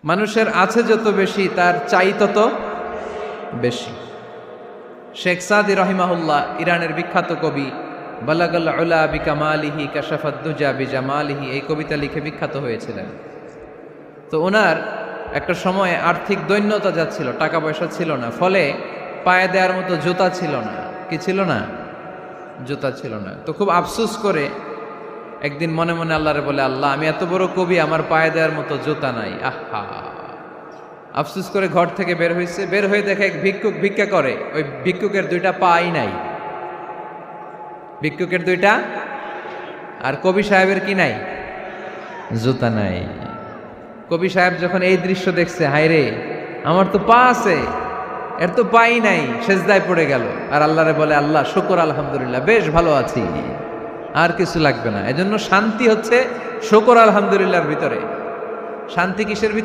মানুষের আছে যত বেশি তার চাই তত বেশি। শেখ সাদি রহিমাহুল্লাহ, ইরানের বিখ্যাত কবি, বালাগাল উলা বিকামালিহি কাশাফাদ দুজা বিজামালিহি, এই কবিতা লিখে বিখ্যাত হয়েছিলেন। তো ওনার একটা সময়ে আর্থিক দৈন্যতা যাচ্ছিল, টাকা পয়সা ছিল না, ফলে পায়ে দেওয়ার মতো জুতা ছিল না। কি ছিল না? জুতা ছিল না। তো খুব আফসোস করে একদিন মনে মনে আল্লাহরে বলে, আল্লাহ, আমি এত বড় কবি, আমার পায়ে দেওয়ার মতো জুতা নাই। আহা! আফসোস করে ঘর থেকে বের হয়েছে, বের হয়ে দেখে এক ভিক্ষুক ভিক্ষা করে। ওই ভিক্ষুকের দুইটা পাই নাই, ভিক্ষুকের দুইটা, আর কবি সাহেবের কি নাই? জুতা নাই। কবি সাহেব যখন এই দৃশ্য দেখছে, হায় রে, আমার তো পা আছে, এর তো পাই নাই, সেজদায় পড়ে গেল। আর আল্লাহরে বলে, আল্লাহ শুকর, আলহামদুলিল্লাহ, বেশ ভালো আছি, আর কিছু লাগবে না। এজন্য শান্তি হচ্ছে শুকর আলহামদুলিল্লাহর ভিতরে। শান্তি কিসের ভিতরে?